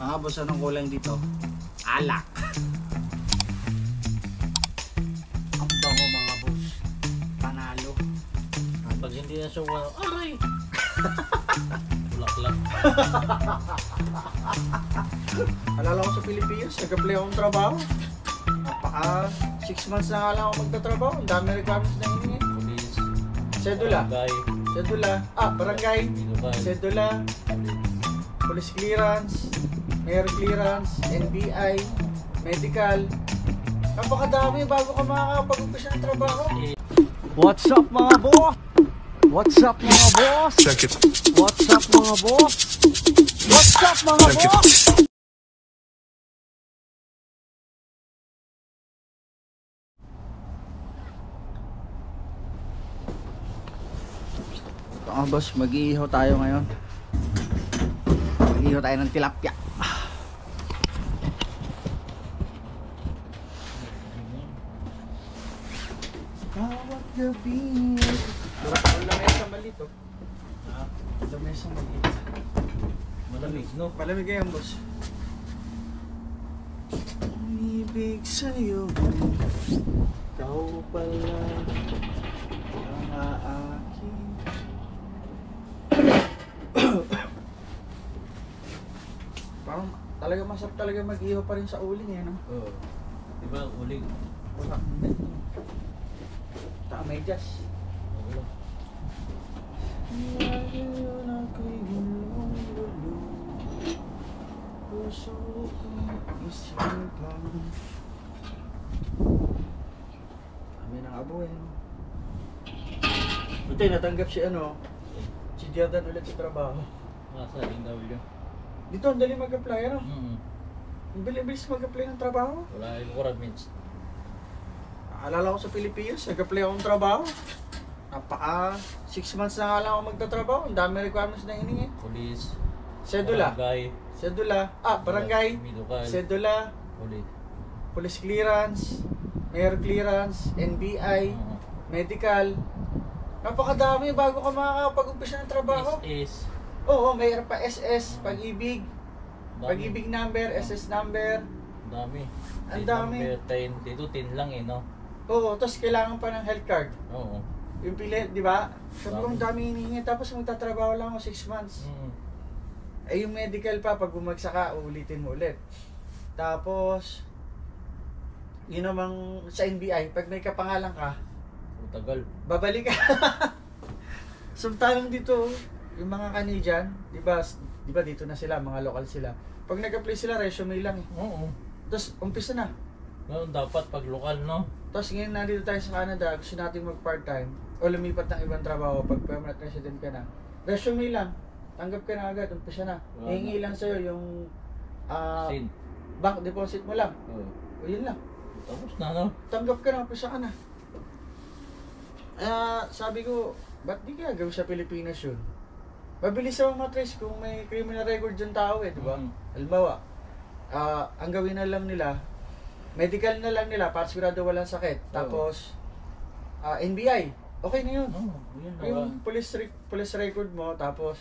Mga boss, anong kulang dito? Alak. Ang bango mga boss. Panalo. Pag hindi na siya wala, aray! Bulaklak. Alala ko sa Pilipinas, nag-apply akong trabaho. 6 months na nga lang ako magtatrabaho. Ang dami requirements na hiningi. Police. Sedula. Barangay. Sedula. Barangay. Binukan. Sedula. Police clearance. Mayor clearance. NBI. Medical. Napakadami bago ka makakapag-umpisa ng trabaho. What's up mga boss? What's up mga boss? Check it. What's up mga boss? What's up mga Check it. boss? Mga boss, mag-iihaw tayo ngayon. Mag-iihaw tayo ng tilapia. Bawat gabi. Ang lamesa maliit oh. Lamesa maliit. Malamig, no? Malamig yan boss. Umibig sa'yo, ikaw pala ang akin. Parang talaga masarap talaga mag-ihaw pa rin sa uling eh, no? Oo. Diba, uling? Wala. Taka medyas. Oo. Ngayon ako'y gulong-gulo, puso kong isipan. Kami ng abuin. Buti natanggap si si Jordan ulit sa trabaho. Nasa NW. Dito, ang dali mag-apply, ano? Ang bilis mag-apply ng trabaho. Wala yung requirements. Alala ko sa Pilipinas, nag-apply akong trabaho. 6 months na nga lang ako magtatrabaho. Ang dami requirements na hiningi. Police. Sedula. Barangay. Sedula. Barangay. Binukan. Sedula. Police. Police clearance. Mayor clearance. NBI. Medical. Napakadami bago ka makakapag-umpisa ng trabaho. SS. Oo, mayroon pa SS, Pag-ibig. Dami. Pag-ibig number, SS number. Dami. Ang Tin dami. number 10. Dito 10 lang eh, no? Oo, tapos kailangan pa ng health card. Oo. Yung pili, di ba? Sabi ko, Dami. ang dami hinihingi. Tapos magtatrabaho lang ako 6 months. Eh yung medical pa, pag bumagsak ka, uulitin mo ulit. Tapos, yun namang sa NBI, pag may kapangalan ka, Tagal. babalik ka. Samantalang dito, yung mga Canadian, di ba dito na sila, mga local sila. Pag nag-apply sila, resume lang eh. Oo. Tapos, umpisa na. Ganun dapat pag lokal, no? Tapos ngayon nandito tayo sa Canada, gusto natin mag-part-time o lumipat ng ibang trabaho pag permanent resident ka na. Resume lang. Tanggap ka na agad, umpisa na. Hihingi lang sa'yo yung Sin. bank deposit mo lang. Oo. O yun lang. Tapos na, no? Tanggap ka na, umpisa ka na. Sabi ko, ba't di kaya gawin sa Pilipinas yun? Mabilis sa mga trace kung may criminal record yung tao eh, di ba? Halimbawa, ang gawin na lang nila, medical na lang nila para sigurado walang sakit. Tapos, NBI, okay na yun. Yun na. Yung police record mo, tapos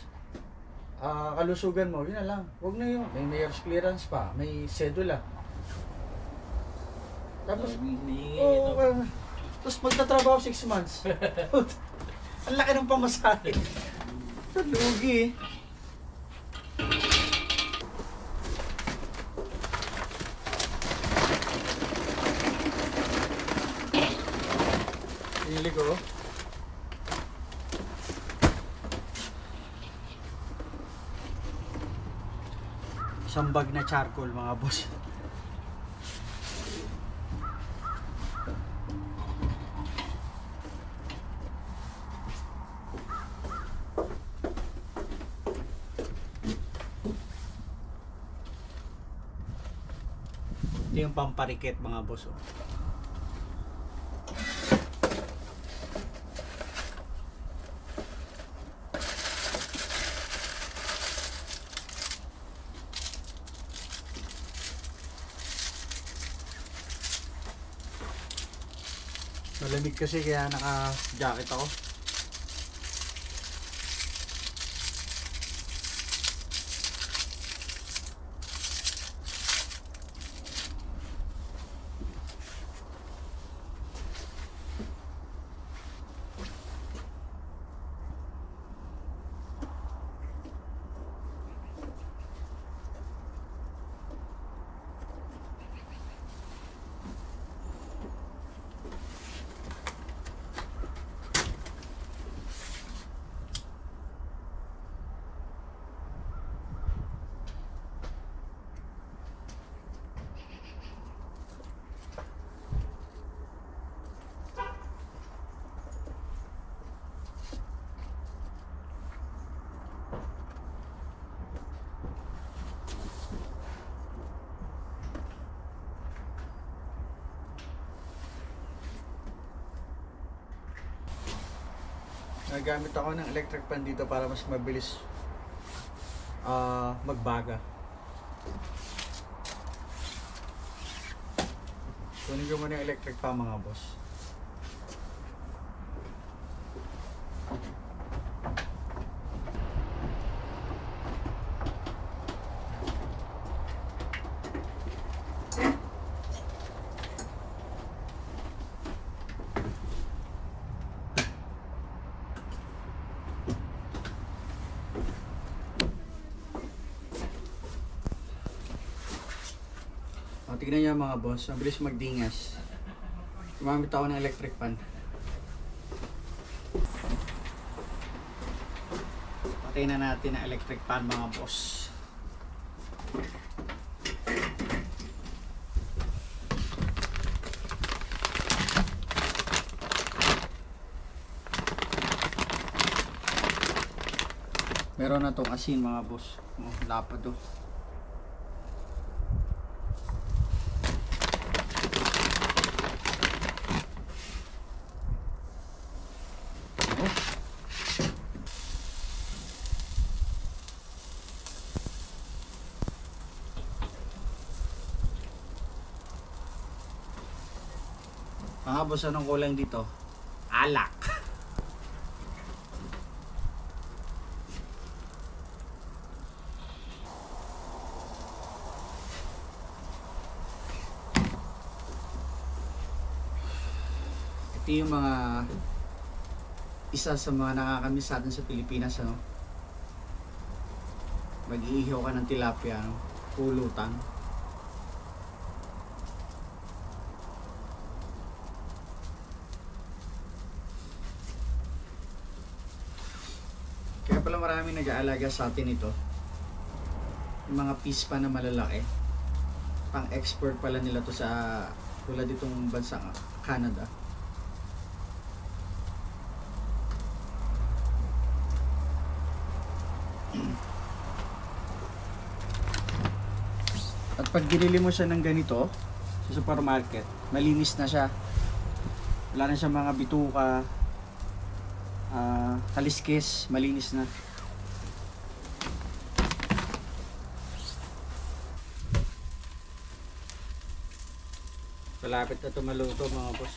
kalusugan mo, yun na lang. Huwag na yun. May mayor's clearance pa, may sedula. Tapos, tapos magtatrabaho 6 months. Ang laki ng pamasahe. Lugi eh. Pinili ko. Isang bag na charcoal mga boss. Ito yung pamparikit mga boss. Malamig kasi kaya naka-jacket ako. Nagamit ako ng electric pan dito para mas mabilis magbaga. Kunin ko muna yung electric pan mga boss. Tignan niyo mga boss, ang bilis magdingas. Gumamit ako ng electric pan. Patayin na natin ang electric pan mga boss. Meron na tong asin mga boss. Oh, lapad oh. Mga boss, anong kulang dito? Alak. Ito yung mga isa sa mga nakakamiss sa atin sa Pilipinas, ano? Mag-iihaw ka ng tilapia, ano? Pulutan. Kaya pala maraming nag-aalaga sa atin ito. Yung mga fish pa na malalaki. Pang-export pala nila to sa tulad ditong bansa Canada. At pag binili mo siya ng ganito sa supermarket, malinis na siya. Wala na siyang mga bituka, kaliskis, malinis na. Malapit na ito maluto mga boss.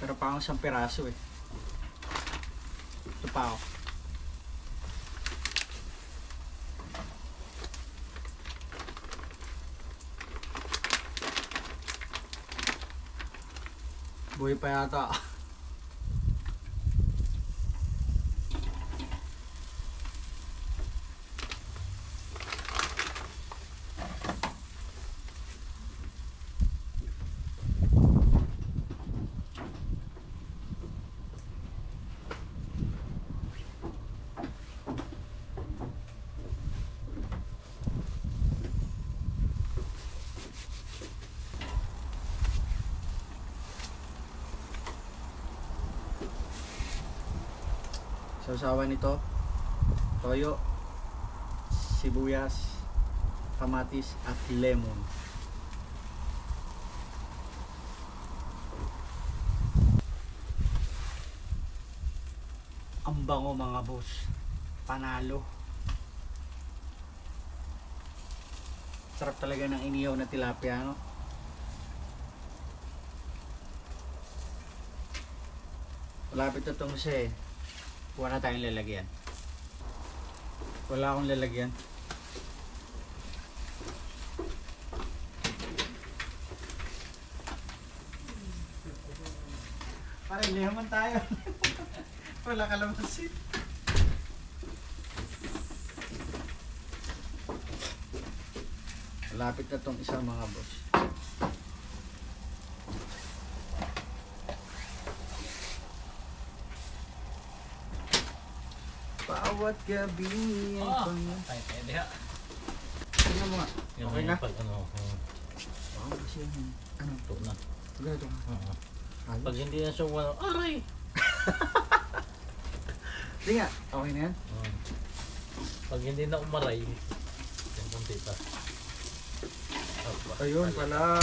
Pero pa akong 1 piraso eh. Ito pa ako. Buhay pa yata. Sausawan nito, toyo, sibuyas, kamatis at lemon. Ang bango mga boss, panalo. Sarap talaga ng inihaw na tilapia, no? Malapit na itong siya eh. Wala na tayong lalagyan. Wala akong lalagyan. Parang lihaman tayo. Wala kalamansin. Malapit na tong isa mga boss. bawat gabi ay pangyayaring. Ay, pwede ha. Tingnan mo nga. Yung Okay na? Pag ano, Oo, kasi ano, ito na. ganito nga. Oo. Ayos. Pag hindi na siya wala, aray! Sige nga, okay na yan? Pag hindi na umaray, yung kunti pa. Aba, Ayun pala.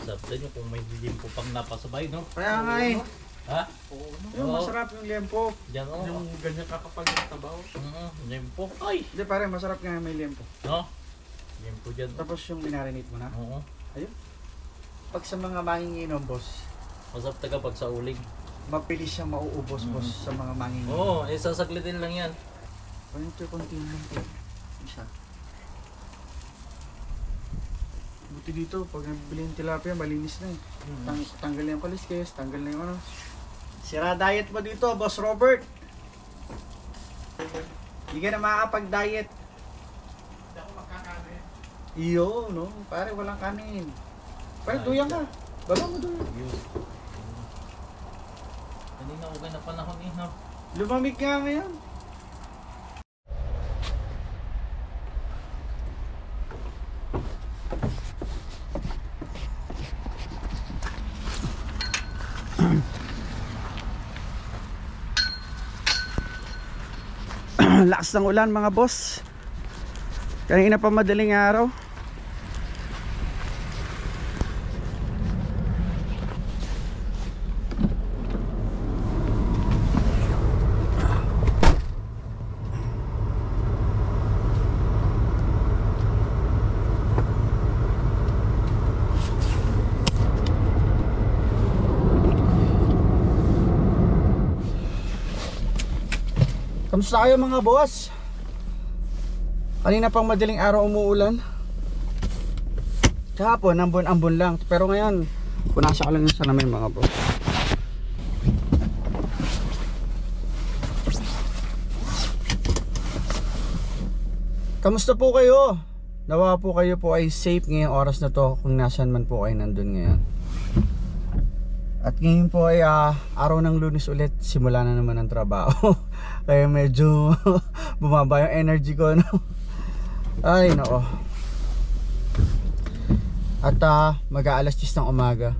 Sarap din yung kung may limpo pang napasabay, no? Kaya nga eh. Ha? Yung Oo. masarap yung lempo. Diyan, oh. Yung ganyan kakapal ng tabaw. Limpo. Ay! Hindi pare, masarap nga may lempo. No? Limpo dyan. Tapos yung minarinate mo na. Oo. Ayun. Pag sa mga manginginom, boss, Masarap taga pag sa uling. mapilis siyang mauubos, boss, sa mga manginginom. Oo, sasaglitin lang yan. Konti lang po. Isa. Buti dito, pag nabili yung tilapia, malinis na eh. Tanggal na yung kaliskes, tanggal na yung ano. Sira diet mo dito, Boss Robert. Hindi ka na makakapag-diet. Hindi ako magkakanin. Iyo, no? Pare, walang kanin. Pare, duyan ka. Baba mo duyan. Yun. Kanina okay na panahon eh, no? Lumamig ka ngayon. Lakas ng ulan mga boss. Kanina pa madaling araw. Kamusta kayo mga boss? Kanina pang madaling araw umuulan. Kahapon ambon-ambon lang. Pero ngayon punasa ko lang yung salamin mga boss. Kamusta po kayo? Nawa po kayo po ay safe ngayong oras na to, kung nasan man po kayo nandun ngayon. At ngayon po ay araw ng Lunes ulit, simula na naman ang trabaho. Kaya medyo bumaba yung energy ko, no? Ay nako. At mag-aalas 10 ng umaga.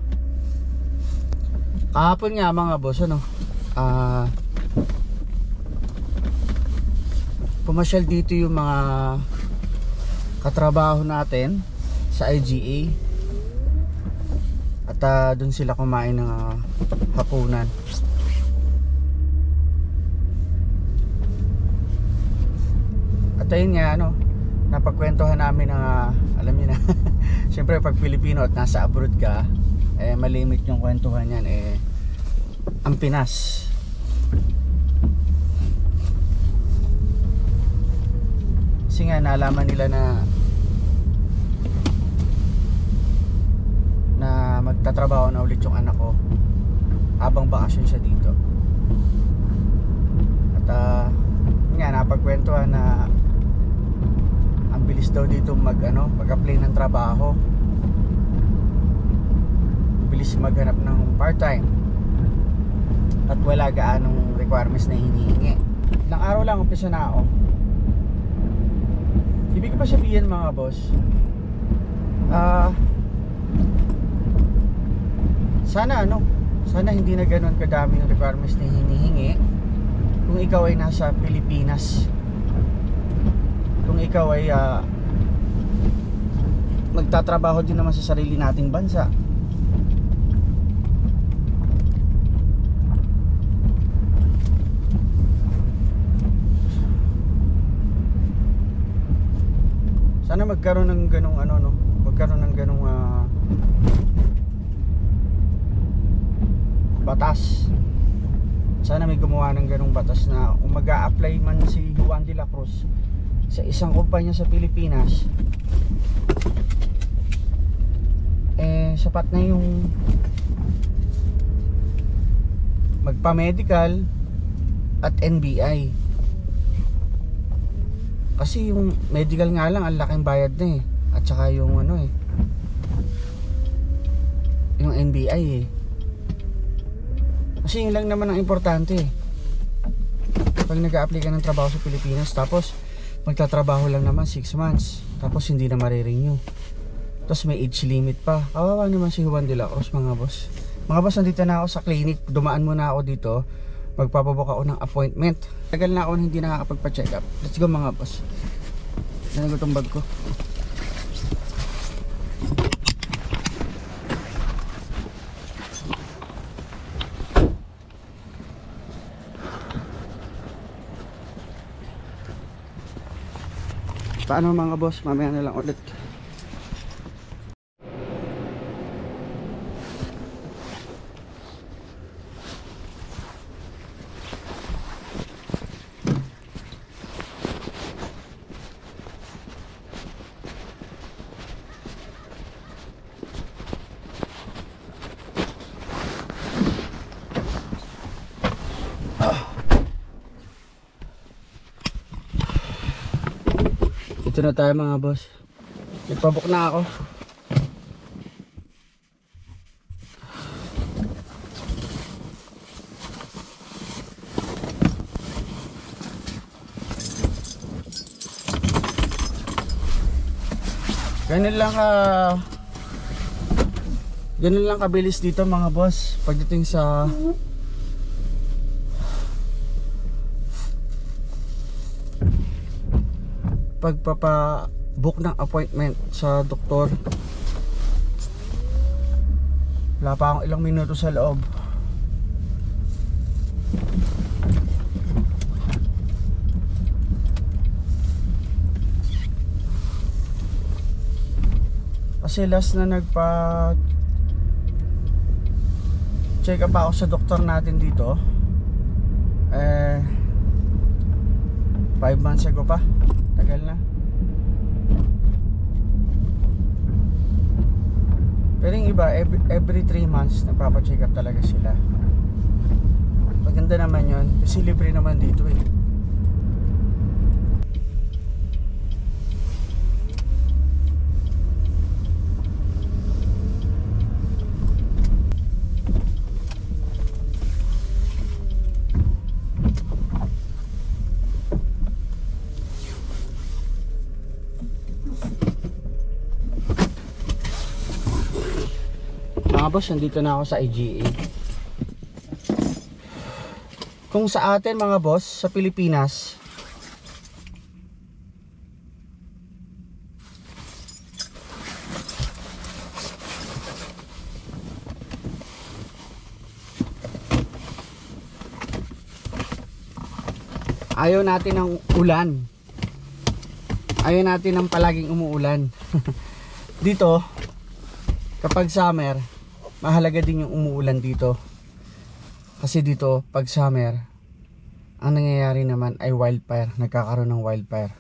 Kahapon nga mga boss, ano, pumasyal dito yung mga katrabaho natin sa IGA. At doon sila kumain ng hapunan. At ayun nga, ano, napagkwentuhan namin ng alam niyo na. Siyempre pag Pilipino at nasa abroad ka, malimit yung kwentuhan yan, ang Pinas. Kasi nga nalaman nila na magtatrabaho na ulit yung anak ko habang bakasyon siya dito. At nga napagkwentuhan na ang bilis daw dito mag-apply ng trabaho. Bilis maghanap ng part-time. At wala gaanong requirements na hinihingi. Ilang araw lang umpisa na ako. Ibig ko pa sabihin mga boss, sana hindi na ganoon kadami yung requirements na hinihingi kung ikaw ay nasa Pilipinas. Kung ikaw ay magtatrabaho din naman sa sarili nating bansa. Sana magkaroon ng ganong magkaroon ng ganong batas. Sana may gumawa ng ganong batas na kung mag-a-apply man si Juan de la Cruz sa isang kumpanya sa Pilipinas, sapat na yung magpa-medical at NBI. Kasi yung medical nga lang ang laking bayad na at saka yung yung NBI eh. Kasi yun lang naman ang importante eh. Pag nag-a-apply ka ng trabaho sa Pilipinas, tapos magtatrabaho lang naman 6 months, tapos hindi na marirenew, tapos may age limit pa. Kawawa naman si Juan de la Cruz, mga boss. Mga boss, nandito na ako sa clinic. Dumaan muna ako dito, magpapabook ako ng appointment. Tagal na ako na hindi nakakapagpa-check up. Let's go mga boss. Nanagot ang bag ko. Paano mga boss, mamaya na lang ulit. Ito na tayo mga boss. Nagpabook na ako. Ganun lang kabilis dito mga boss pagdating sa pagpapa-book ng appointment sa doktor. Wala pa akong ilang minuto sa loob. Kasi last na nagpa-check up ako sa doktor natin dito 5 months ago pa. Tagal na. Pero yung iba every 3 months nagpapa-check up talaga sila. Maganda naman yun kasi libre naman dito eh. Mga boss, nandito na ako sa IGA. Kung sa atin mga boss, sa Pilipinas, ayaw natin ng ulan. Ayaw natin ng palaging umuulan. Dito, kapag summer, mahalaga din yung umuulan dito. Kasi dito, pag summer, ang nangyayari naman ay wildfire. Nagkakaroon ng wildfire.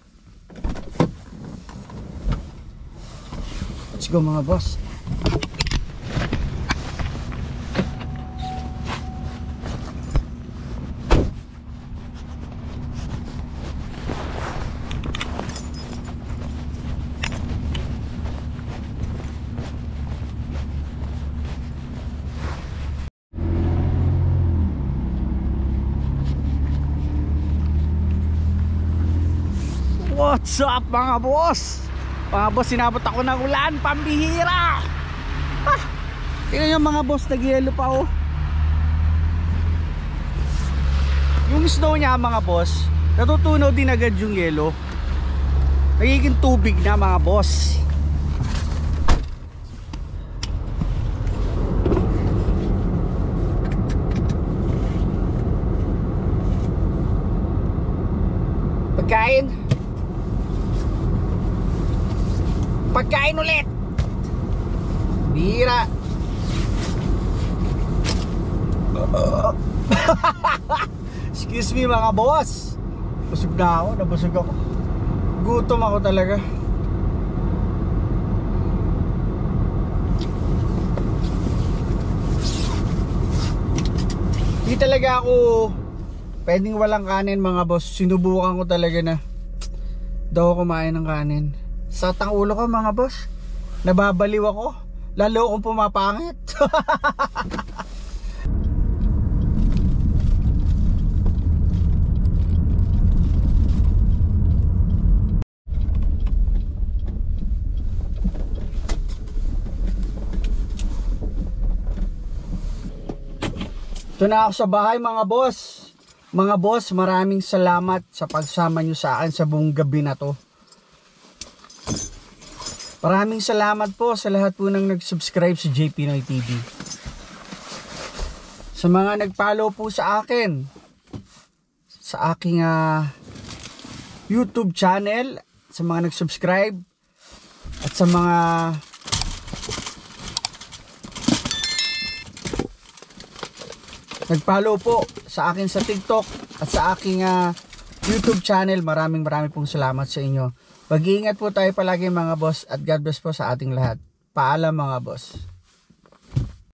Let's go mga boss. What's up mga boss? Mga boss, sinabot ako ng ulan, pambihira. Tingnan yung mga boss, nag-yelo pa oh. Yung snow niya mga boss, natutunaw din agad yung yelo. Nagiging tubig na mga boss. Pagkain ulit. Bira. Excuse me mga boss. Busog na ako, nabusog ako. Gutom ako talaga. Di talaga ako pwedeng walang kanin mga boss. Sinubukan ko talaga na daw kumain ng kanin. Sa tang ulo ko mga boss, nababaliw ako. lalo akong pumapangit. Ito na ako sa bahay mga boss. Mga boss, maraming salamat sa pagsama nyo sa akin sa buong gabi na to. Maraming salamat po sa lahat po ng nag-subscribe sa J Pinoy TV. Sa mga nag-follow po sa akin, sa aking YouTube channel, sa mga nag-subscribe, at sa mga nag-follow po sa akin sa TikTok at sa aking YouTube channel, maraming pong salamat sa inyo. Mag-iingat po tayo palagi mga boss at God bless po sa ating lahat. Paalam mga boss.